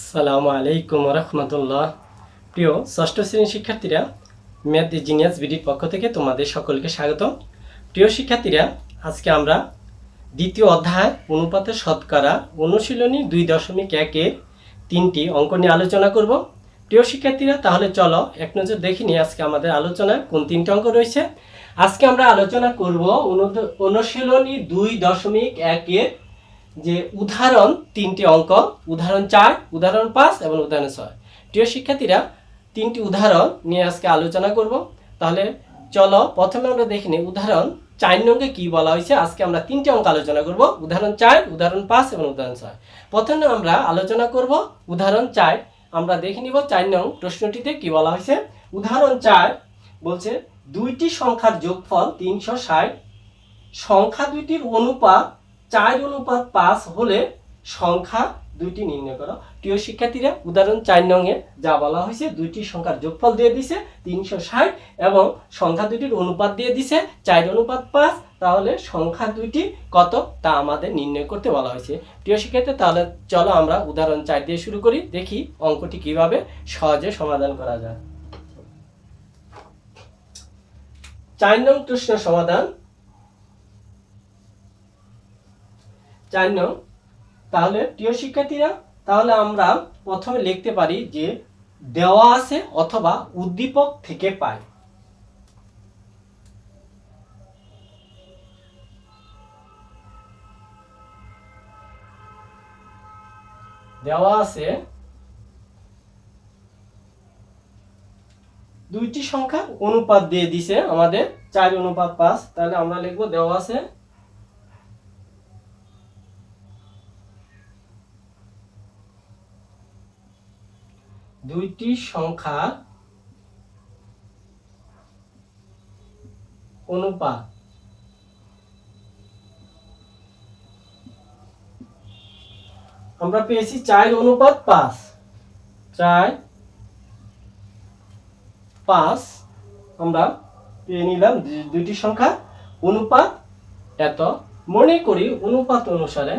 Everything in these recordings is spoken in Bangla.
আসসালামু আলাইকুম রহমতুল্লাহ। প্রিয় ষষ্ঠ শ্রেণীর শিক্ষার্থীরা, ম্যাথ জিনিয়াস বিডির পক্ষ থেকে তোমাদের সকলকে স্বাগত। প্রিয় শিক্ষার্থীরা, আজকে আমরা দ্বিতীয় অধ্যায় অনুপাতের শতকরা অনুশীলনী 2.1-এর 3টি অঙ্ক নিয়ে আলোচনা করব। প্রিয় শিক্ষার্থীরা, তাহলে চলো এক নজর দেখে নিই আজকে আমাদের আলোচনায় কোন 3টি অঙ্ক রয়েছে। আজকে আমরা আলোচনা করব অনুশীলনী 2.1-এর যে উদাহরণ 3টি অঙ্ক, উদাহরণ 4, উদাহরণ 5 এবং উদাহরণ 6। প্রিয় শিক্ষার্থীরা, 3টি উদাহরণ নিয়ে আজকে আলোচনা করব। তাহলে চলো প্রথমে আমরা দেখে নিই উদাহরণ 4 নঙ্গে কি বলা হয়েছে। আজকে আমরা 3টি অঙ্ক আলোচনা করব, উদাহরণ 4, উদাহরণ 5 এবং উদাহরণ 6। প্রথমে আমরা আলোচনা করব উদাহরণ 4। আমরা দেখে নিব 4 নং প্রশ্নটিতে কি বলা হয়েছে। উদাহরণ 4 বলছে দুইটি সংখ্যার যোগফল 360, সংখ্যা দুইটির অনুপাত 4:5 হলে সংখ্যা দুইটি নির্ণয় করো। প্রিয় শিক্ষার্থীরা, উদাহরণ 4 নংয়ে যা বলা হয়েছে, দুইটি সংখ্যার যোগফল দিয়ে দিছে 360 এবং সংখ্যা দুইটির অনুপাত দিয়ে দিছে 4:5। তাহলে সংখ্যা দুইটি কত তা আমাদের নির্ণয় করতে বলা হয়েছে। প্রিয় শিক্ষার্থী, তাহলে চলো আমরা উদাহরণ 4 দিয়ে শুরু করি, দেখি অঙ্কটি কিভাবে সহজে সমাধান করা যায়। 4 নং প্রশ্ন সমাধান। 4 নং, তাহলে প্রিয় শিক্ষার্থীরা, তাহলে আমরা প্রথমে লিখতে পারি যে দেওয়া আছে অথবা উদ্দীপক থেকে পাই। দেওয়া আছে দুইটি সংখ্যা অনুপাত দিয়ে দিছে আমাদের 4:5। তাহলে আমরা লিখব দেওয়া আছে দুইটি সংখ্যার অনুপাত আমরা পেয়েছি 4:5। 4:5 আমরা পেয়ে নিলাম দুইটি সংখ্যা অনুপাত এত। মনে করি অনুপাত অনুসারে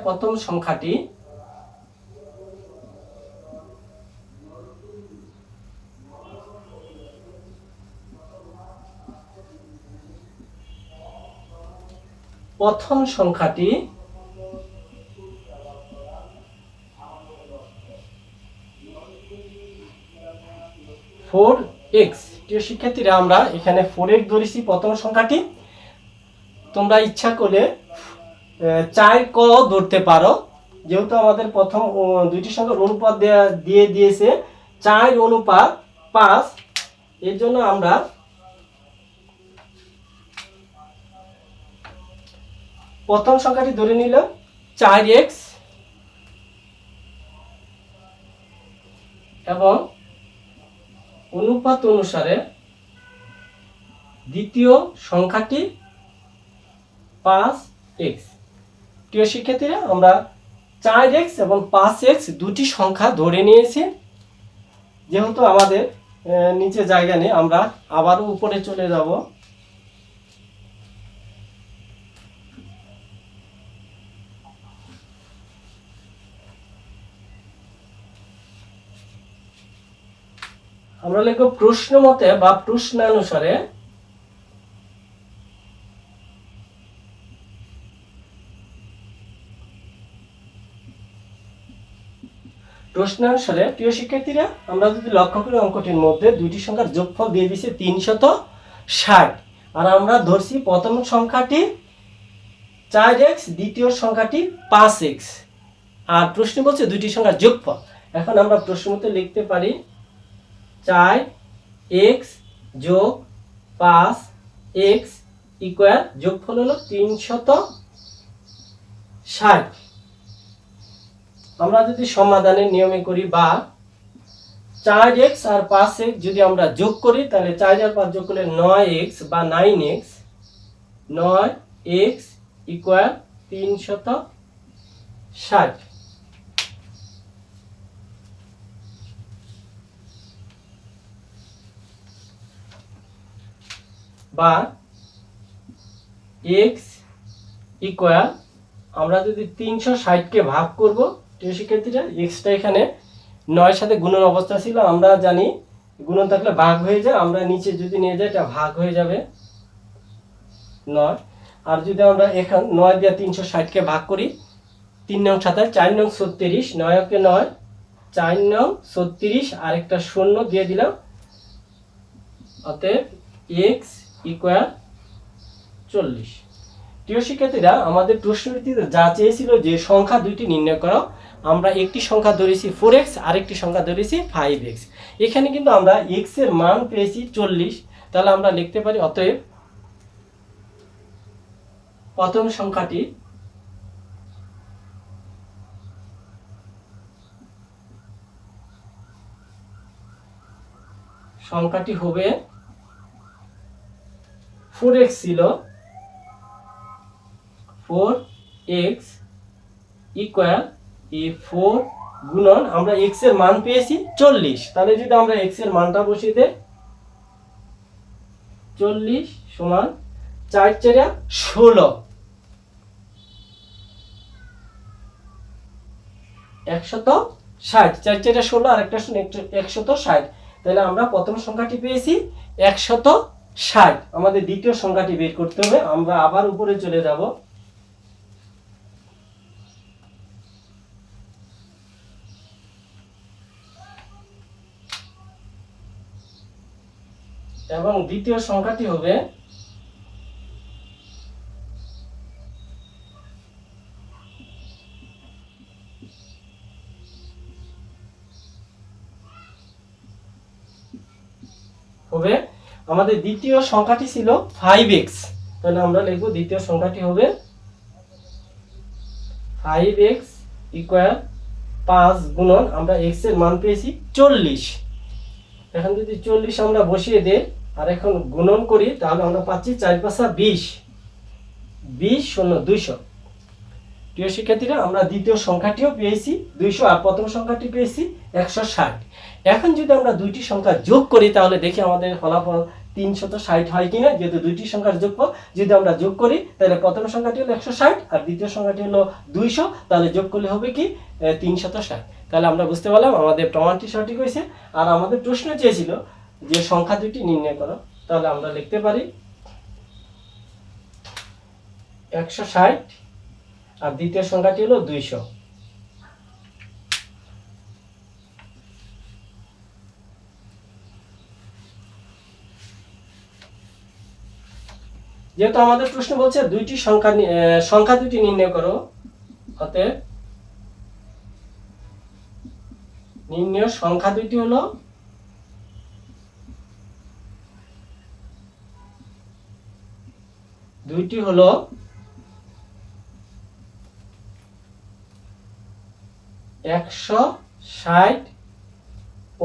প্রথম সংখ্যাটি প্রথম সংখ্যাটি 4x। প্রিয় শিক্ষার্থীরা, আমরা এখানে 4x ধরেছি প্রথম সংখ্যাটি। তোমরা ইচ্ছা করলে 4ক ধরতে পারো, যেহেতু আমাদের প্রথম দুইটি সংখ্যার অনুপাত দিয়ে দিয়েছে 4:5। এর জন্য আমরা প্রথম সংখ্যাটি ধরে নিলাম 4x এবং অনুপাত অনুসারে দ্বিতীয় সংখ্যাটি 5x। প্রিয় শিক্ষার্থীরা, আমরা 4x এবং 5x দুটি সংখ্যা ধরে নিয়েছি। যেহেতু আমাদের নিচে জায়গা নেই, আমরা আবারও উপরে চলে যাব। আমরা লিখব প্রশ্ন মতে বা প্রশ্নানুসারে প্রিয় শিক্ষার্থীরা, আমরা যদি লক্ষ্য করি অঙ্কটির মধ্যে দুইটি সংখ্যার যোগফল দিয়ে দিয়েছে 360, আর আমরা ধরছি প্রথম সংখ্যাটি 4x, দ্বিতীয় সংখ্যাটি 5x, আর প্রশ্ন বলছে দুইটি সংখ্যার যোগফল। এখন আমরা প্রশ্ন মতে লিখতে পারি 4x যোগ 5x ইকুয়াল যোগফল হলো 360। আমরা যদি সমাধানের নিয়মে করি বা 4x আর 5x যদি আমরা যোগ করি, তাহলে 4 আর 5 যোগ করলে 9x বা 9x ইকুয়াল 360। বা এক্স ইকুয়াল, আমরা যদি 360-কে ভাগ করব, প্রিয় শিক্ষার্থীরা এক্সটা এখানে 9-এর সাথে গুণন অবস্থা ছিল, আমরা জানি গুণন থাকলে ভাগ হয়ে যায়, আমরা নিচে যদি নিয়ে যাই এটা ভাগ হয়ে যাবে 9। আর যদি আমরা এখান 9 দিয়ে 360-কে ভাগ করি, 3 নং 27, 4 নং 36, 9 9, 4 নং 36, আর একটা শূন্য দিয়ে দিলাম, অতএব এক্স ইকুয়াল 40। প্রিয় শিক্ষার্থীরা, আমাদের প্রশ্নটিতে যা চেয়েছিল যে সংখ্যা দুইটি নির্ণয় করো, আমরা একটি সংখ্যা ধরেছি 4x, আরেকটি সংখ্যা ধরেছি 5x। এখানে কিন্তু আমরা x এর মান পেয়েছি 40, তাহলে আমরা লিখতে পারি অতএব প্রথম সংখ্যাটি হবে 4x ছিল, 4x ইকুয়াল এই 4 গুণন আমরা x এর মান পেয়েছি 40, তাহলে যদি আমরা x এর মানটা বসিয়ে দেই, 40 সমান 4 4 16, 160, 4 4 16 আর একটা 160, তাহলে আমরা প্রথম সংখ্যাটি পেয়েছি 160। আমাদের দ্বিতীয় সংখ্যাটি বের করতে হবে, আমরা আবার উপরে চলে যাব, এবং দ্বিতীয় সংখ্যাটি হবে আমাদের দ্বিতীয় সংখ্যাটি ছিল 5x, তাহলে আমরা লিখব দ্বিতীয় সংখ্যাটি হবে 5x ইকুয়াল 5 গুণন আমরা x এর মান পেয়েছি 40। এখন যদি 40 আমরা বসিয়ে দেই আর এখন গুণন করি, তাহলে আমরা পাচ্ছি 4 5 20, 20 শূন্য 200। প্রিয় শিক্ষার্থীরা, আমরা দ্বিতীয় সংখ্যাটিও পেয়েছি 200 আর প্রথম সংখ্যাটি পেয়েছি 160। এখন যদি আমরা দুইটি সংখ্যা যোগ করি, তাহলে দেখি আমাদের ফলাফল 360 হয় কিনা। যেহেতু দুইটি সংখ্যার যোগফল যদি আমরা যোগ করি, তাহলে প্রথম সংখ্যাটি হলো 160 আর দ্বিতীয় সংখ্যাটি হলো 200, তাহলে যোগ করলে হবে কি 360। তাহলে আমরা বুঝতে পারলাম আমাদের প্রমাণটি সঠিক হয়েছে। আর আমাদের প্রশ্ন চেয়েছিল যে সংখ্যা দুইটি নির্ণয় করো, তাহলে আমরা লিখতে পারি 160 আর দ্বিতীয় সংখ্যাটি হলো 200। যেহেতু আমাদের প্রশ্ন বলছে দুইটি সংখ্যা দুটি নির্ণয় করো, অতএব নির্ণয় সংখ্যা দুটি হলো দুইটি হলো 160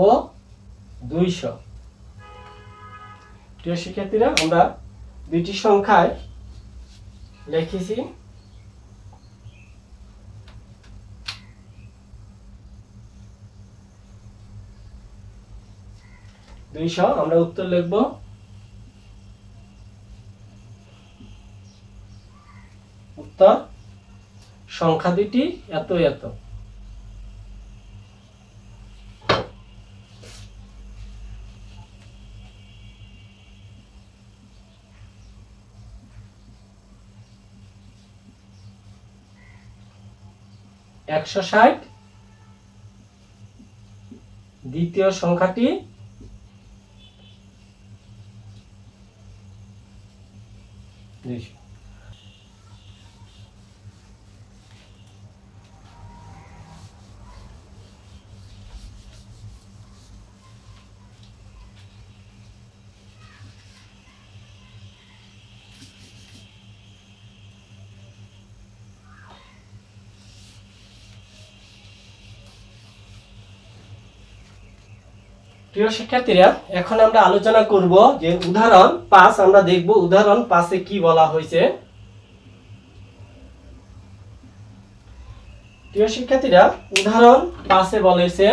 ও 200। প্রিয় শিক্ষার্থীরা, আমরা দুইটি সংখ্যায় লিখেছি 200, আমরা উত্তর লিখব উত্তর সংখ্যা দুটি এত এত। একশো 60, দ্বিতীয় সংখ্যাটি 200। প্রিয় শিক্ষার্থীরা, এখন আমরা আলোচনা করব যে উদাহরণ 5 আমরা দেখব উদাহরণ 5-এ কি বলা হয়েছে। প্রিয় শিক্ষার্থীরা, উদাহরণ 5-এ বলেছে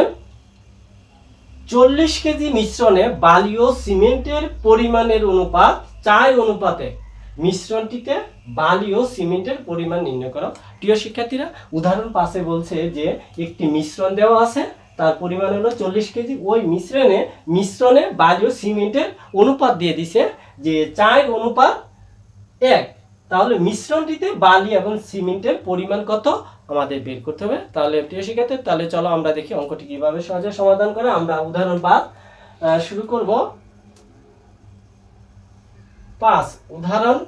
40 কেজি মিশ্রণে বালি ও সিমেন্টের পরিমাণের অনুপাত 4:1। মিশ্রণটিতে বালি ও সিমেন্টের পরিমাণ নির্ণয় করো। প্রিয় শিক্ষার্থীরা, উদাহরণ 5 বলছে যে একটি মিশ্রণ দেওয়া আছে, তার পরিমাণ হলো 40 কেজি। ওই মিশ্রণে বালি ও সিমেন্টের অনুপাত দিয়ে দিছে যে 4:1। তাহলে মিশ্রণটিতে বালি এবং সিমেন্টের পরিমাণ কত আমাদের বের করতে হবে। তাহলে প্রিয় শিক্ষার্থী, তাহলে চলো আমরা দেখি অঙ্কটি কিভাবে সহজে সমাধান করে। আমরা উদাহরণ 5 শুরু করব। 5 উদাহরণ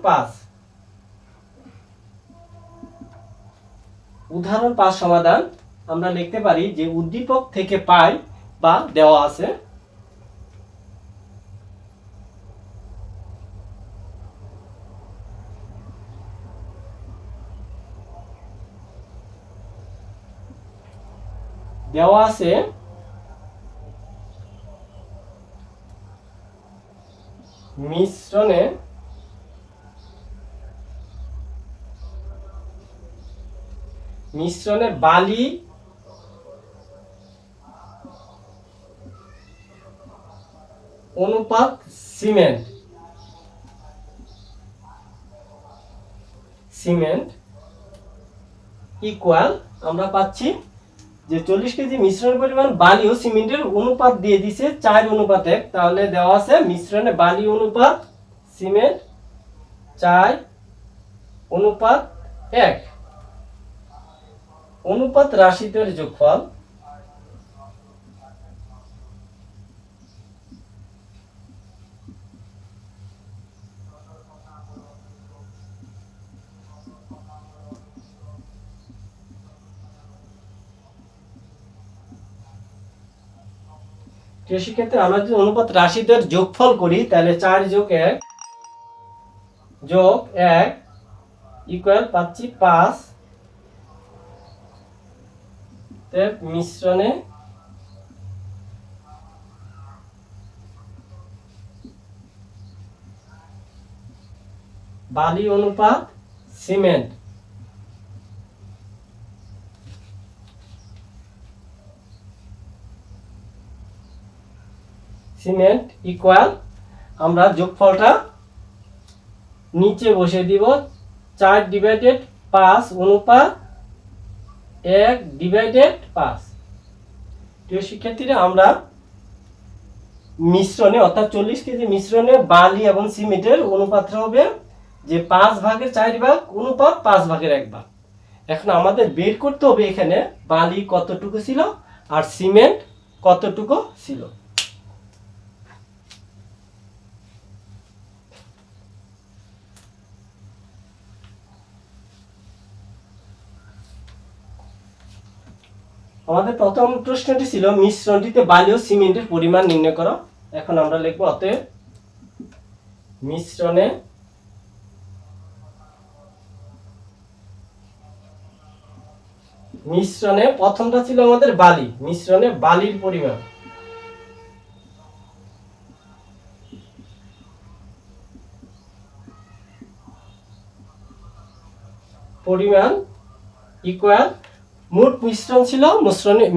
5 সমাধান। আমরা লিখতে পারি যে উদ্দীপক থেকে পাই বা দেওয়া আছে মিশ্রণে বালি অনুপাত সিমেন্ট ইকুয়াল, আমরা পাচ্ছি যে 40 কেজি মিশ্রণ পরিমাণ বালি ও সিমেন্টের অনুপাত দিয়ে দিছে 4:1। তাহলে দেওয়া আছে মিশ্রণে বালি অনুপাত সিমেন্ট 4:1। অনুপাত রাশিদ্বয়ের যোগফল সেক্ষেত্রে আমরা যদি অনুপাত রাশিদ্বয়ের যোগফল করি তাহলে 4+1 ইকুয়াল পাচ্ছি 5। মিশ্রণে বালি অনুপাত সিমেন্ট ইকুয়াল, আমরা যোগফলটা নিচে বসে দিব 4/5 অনুপাত 1/5। প্রিয় শিক্ষার্থীরা, আমরা মিশ্রণে অর্থাৎ 40 কেজি মিশ্রণে বালি এবং সিমেন্টের অনুপাতটা হবে যে 5/4 অনুপাত 5/1। এখন আমাদের বের করতে হবে এখানে বালি কতটুকু ছিল আর সিমেন্ট কতটুকু ছিল। আমাদের প্রথম প্রশ্নটি ছিল মিশ্রণটিতে বালি ও সিমেন্টের পরিমাণ নির্ণয় করো। এখন আমরা লিখব অতএব মিশ্রণে প্রথমটা ছিল আমাদের বালি, মিশ্রণে বালির পরিমাণ ইকুয়াল মোট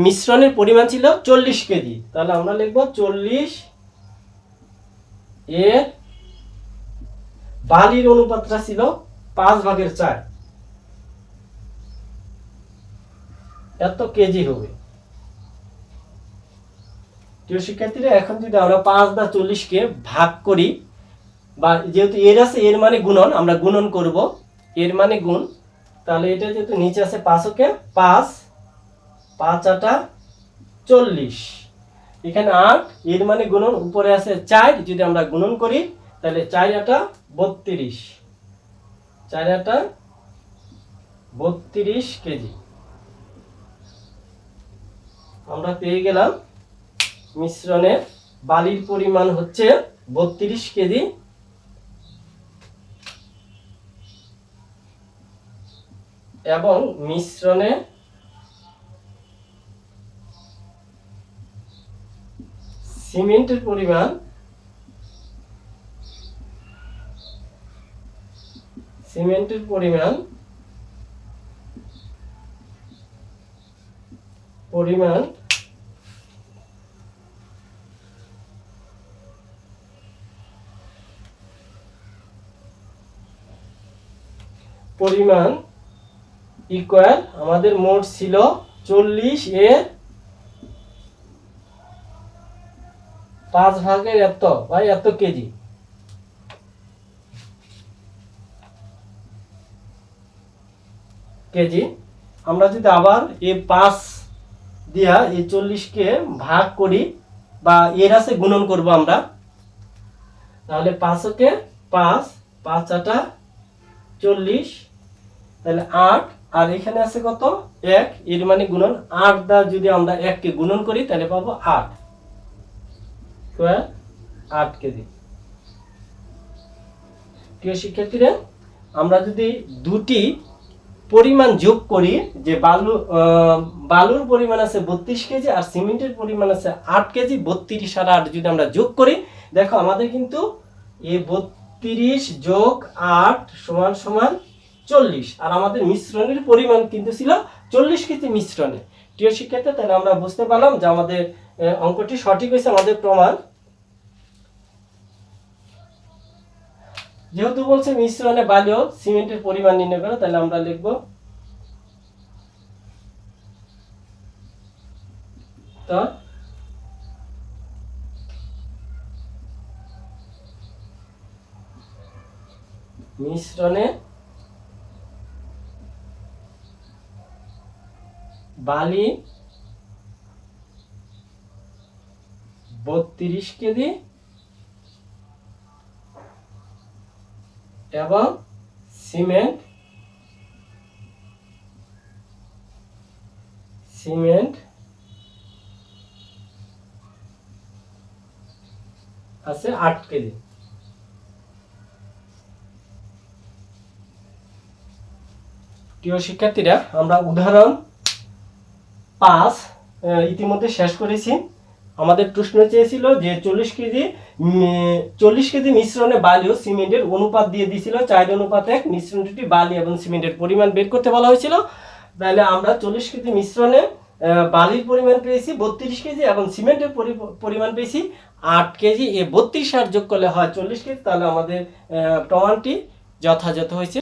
মিশ্রণের পরিমাণ ছিল 40 কেজি। তাহলে আমরা লিখব 40 এর বালির অনুপাতটা ছিল 5/4, এত কেজি হবে। প্রিয় শিক্ষার্থীরা, এখন যদি আমরা 5 বা 40-কে ভাগ করি, বা যেহেতু এর আছে এর মানে গুণন, আমরা গুণন করব, এর মানে গুণ। তাহলে এটা যেহেতু নিচে আছে 5-কে 5 5 40, এখানে 8, এর মানে গুণন, উপরে আছে 4, যদি আমরা গুণন করি তাহলে 4 32 কেজি আমরা পেয়ে গেলাম। মিশ্রণে বালির পরিমাণ হচ্ছে 32 কেজি এবং মিশ্রণে সিমেন্টের পরিমাণ পরিমাণ ইকুয়াল আমাদের মোট ছিল 40 এর 5 ভাগের এত বা এত কেজি। আমরা যদি আবার এই 5 দিয়া এই 40 কে ভাগ করি বা এর আছে গুণন করব আমরা, তাহলে 5 কে 5, 5 আটা 40, তাহলে 8, আর এখানে আছে কত 1, এর মানে গুণন 8 দা যদি আমরা 1 কে গুণন করি তাহলে পাবো 8 স্কয়ার 8 কেজি। প্রিয় শিক্ষার্থীরা, আমরা যদি দুটি পরিমাণ যোগ করি, যে বালুর পরিমাণ আছে 32 কেজি আর সিমেন্টের পরিমাণ আছে 8 কেজি, 32 আর 8 যদি আমরা যোগ করি, দেখো আমাদের কিন্তু এই 32 যোগ 8 সমান সমান 40, আর আমাদের মিশ্রণের পরিমাণ কিন্তু ছিল 40 কেজি মিশ্রণে। প্রিয় শিক্ষার্থী, তাহলে আমরা বুঝতে পারলাম যে আমাদের অঙ্কটি সঠিক হয়েছে। আমাদের প্রমাণ, যেহেতু বলছে মিশ্রণে বালি ও সিমেন্টের পরিমাণ নির্ণয় করো, তাহলে আমরা লিখব তো মিশ্রণে বালি 32 কেজি এবং সিমেন্ট আছে 8 কেজি। প্রিয় শিক্ষার্থীরা, আমরা উদাহরণ 5 ইতিমধ্যে শেষ করেছি। আমাদের প্রশ্ন চেয়েছিল যে 40 কেজি মিশ্রণে বালি ও সিমেন্টের অনুপাত দিয়ে দিয়েছিল 4:1। মিশ্রণটি বালি এবং সিমেন্টের পরিমাণ বের করতে বলা হয়েছিল। তাহলে আমরা 40 কেজি মিশ্রণে বালির পরিমাণ পেয়েছি 32 কেজি এবং সিমেন্টের পরিমাণ পেয়েছি 8 কেজি। এই 32 আর যোগ করলে হয় 40 কেজি। তাহলে আমাদের প্রমাণটি যথাযথ হয়েছে।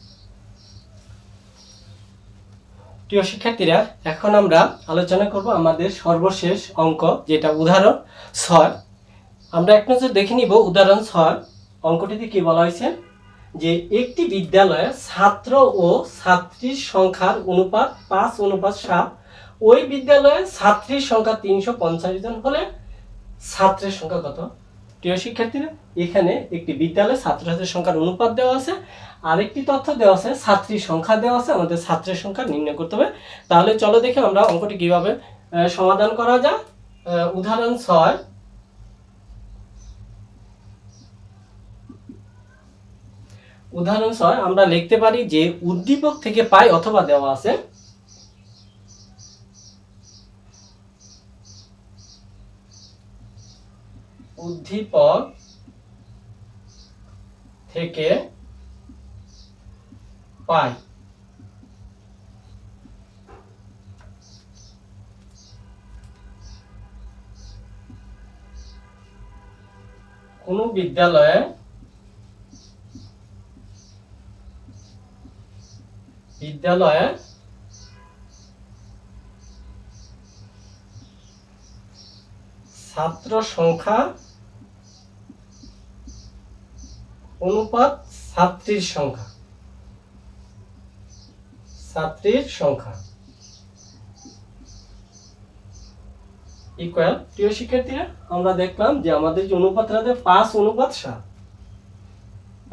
প্রিয় শিক্ষার্থীরা, এখন আমরা আলোচনা করব আমাদের সর্বশেষ অঙ্ক, যেটা উদাহরণ 6। আমরা এক নজর দেখে নিব উদাহরণ 6 অঙ্কটিতে কি বলা হয়েছে, যে একটি বিদ্যালয়ে ছাত্র ও ছাত্রীর সংখ্যার অনুপাত 5:7। ওই বিদ্যালয়ে ছাত্রীর সংখ্যা 350 জন হলে ছাত্রের সংখ্যা কত? প্রিয় শিক্ষার্থীরা, এখানে একটি বিদ্যালয়ে ছাত্রছাত্রীর সংখ্যার অনুপাত দেওয়া আছে, আরেকটি তথ্য দেওয়া আছে ছাত্রীর সংখ্যা দেওয়া আছে। আমাদের ছাত্রের সংখ্যা নির্ণয় করতে হবে। তাহলে চলো দেখে আমরা অঙ্কটি কিভাবে সমাধান করা যায়। উদাহরণ 6, আমরা লিখতে পারি যে উদ্দীপক থেকে পাই অথবা দেওয়া আছে উদ্দীপক থেকে পাই কোন বিদ্যালয়ে ছাত্র সংখ্যা অনুপাত ছাত্রীর সংখ্যা ইকুয়াল। প্রিয় শিক্ষার্থীরা, আমরা দেখলাম যে আমাদের যে অনুপাতটা 5:7,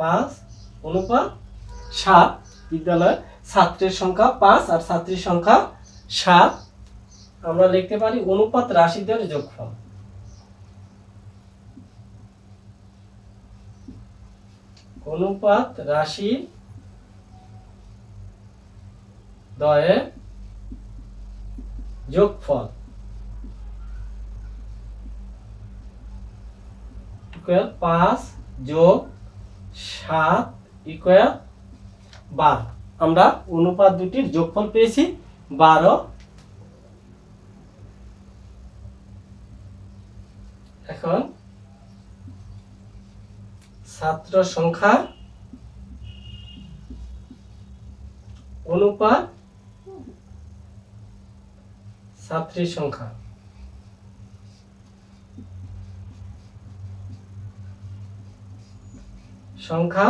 5:7 বিদ্যালয়ে ছাত্রের সংখ্যা 5 আর ছাত্রীর সংখ্যা 7। আমরা লিখতে পারি অনুপাত রাশিদের যোগফল। অনুপাত রাশি দ্বয়ের যোগফল 5 যোগ 7 ইকুয়াল 12। আমরা অনুপাত দুটির যোগফল পেয়েছি 12। এখন ছাত্র সংখ্যা অনুপাত ছাত্রীর সংখ্যা। সংখ্যা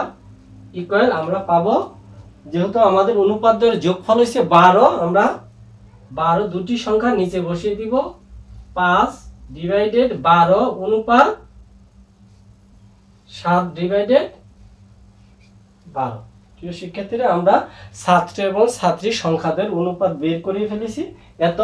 ইকুয়াল আমরা পাবো, যেহেতু আমাদের অনুপাতের যোগফল হচ্ছে 12, আমরা 12 দুটি সংখ্যা নিচে বসিয়ে দিব। 5/12 অনুপাত 7/12। প্রিয় শিক্ষার্থীরা, আমরা ছাত্র এবং ছাত্রীর সংখ্যাদের অনুপাত বের করে ফেলেছি এত।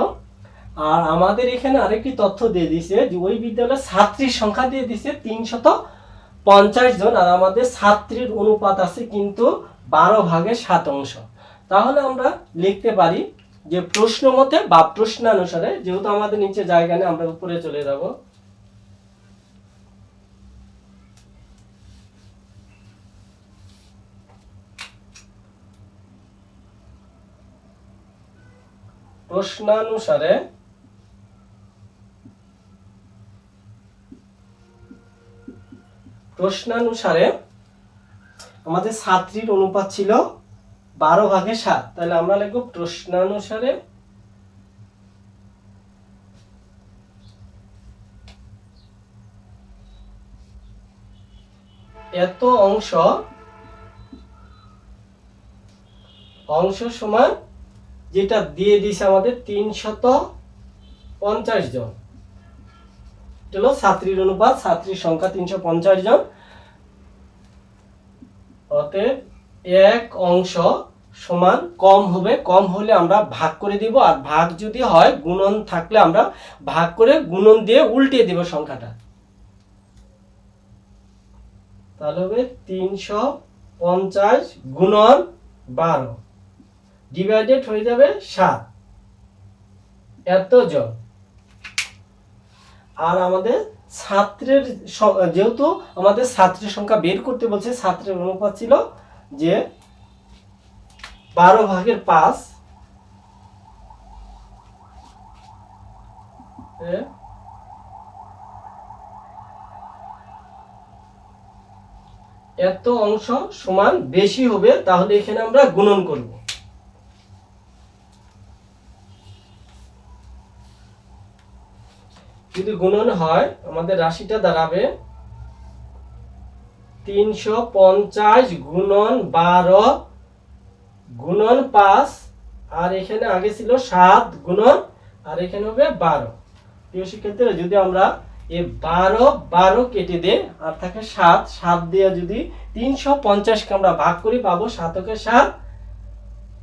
আর আমাদের এখানে আরেকটি তথ্য দিয়ে দিছে যে ওই বিদ্যালয়ের ছাত্রীর সংখ্যা দিয়ে দিছে 350 জন, আর আমাদের ছাত্রীর অনুপাত আছে কিন্তু 12/7। তাহলে আমরা লিখতে পারি যে প্রশ্ন মতে বা প্রশ্নানুসারে, যেহেতু আমাদের নিচে জায়গা নেই আমরা উপরে চলে যাব। প্রশ্নানুসারে আমাদের ছাত্রীর অনুপাত ছিল 12/7। তাহলে আমরা লিখব প্রশ্নানুসারে এত অংশ সমান, যেটা দিয়ে দিছে আমাদের 350 জন। এটা হলো ছাত্রীর অনুপাত, ছাত্রীর সংখ্যা 350 জন। অতএব এক অংশ সমান কম হবে, কম হলে আমরা ভাগ করে দিব, আর ভাগ যদি হয় গুণন থাকলে আমরা ভাগ করে গুণন দিয়ে উল্টে দিব সংখ্যাটা। তাহলে হবে 350 গুণন 12 ডিভাইডেড হয়ে যাবে 7, এত জন। আর আমাদের ছাত্রের, যেহেতু আমাদের ছাত্রের সংখ্যা বের করতে বলছে, ছাত্রের অনুপাত ছিল যে 12/5 এত অংশ সমান বেশি হবে, তাহলে এখানে আমরা গুণন করব। যদি গুণন হয় আমাদের রাশিটা দাঁড়াবে 350 গুণন 12 গুণন 5, আর এখানে আগে ছিল 7 গুণন, আর এখানে হবে 12। প্রিয় শিক্ষার্থীরা, যদি আমরা এই 12 কেটে দেই আর থাকে 7 দিয়ে যদি 350 কে আমরা ভাগ করি পাবো 7 কে 7,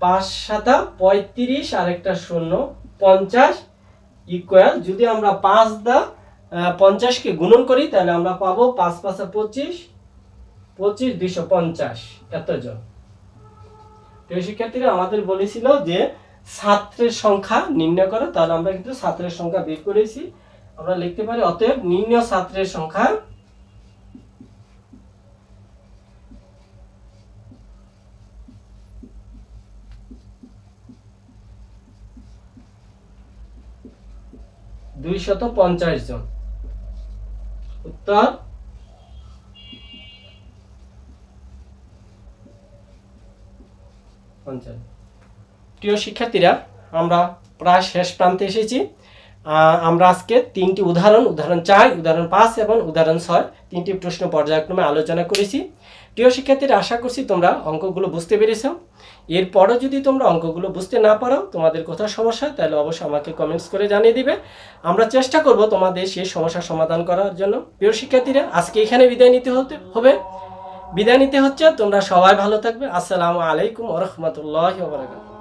5 7 35 আর একটা 0 50 ইকুয়াল। যদি আমরা 50 কে গুণন করি তাহলে আমরা পাবো 5 5 25 250 এতজন। প্রিয় শিক্ষার্থীরা, আমাদের বলেছিল যে ছাত্রের সংখ্যা নির্ণয় করো, তাহলে আমরা কিন্তু ছাত্রের সংখ্যা বের করেছি। আমরা লিখতে পারি অতএব নির্ণয় ছাত্রের সংখ্যা $250 জন। উত্তর প্রিয় শিক্ষার্থীরা, আমরা প্রায় শেষ প্রান্তে এসেছি। আমরা আজকে তিনটি উদাহরণ 4, উদাহরণ 5 এবং উদাহরণ 6 তিনটি প্রশ্ন পর্যায়ক্রমে আলোচনা করেছি। প্রিয় শিক্ষার্থীরা, আশা করছি তোমরা অঙ্কগুলো বুঝতে পেরেছো। এরপরও যদি তোমরা অঙ্কগুলো বুঝতে না পারো, তোমাদের কোথাও সমস্যা, তাহলে অবশ্যই আমাকে কমেন্টস করে জানিয়ে দিবে। আমরা চেষ্টা করব তোমাদের সেই সমস্যার সমাধান করার জন্য। প্রিয় শিক্ষার্থীরা, আজকে এখানে বিদায় নিতে হচ্ছে। তোমরা সবাই ভালো থাকবে। আসসালামু আলাইকুম ওয়া রাহমাতুল্লাহি ওয়া বারাকাতুহু।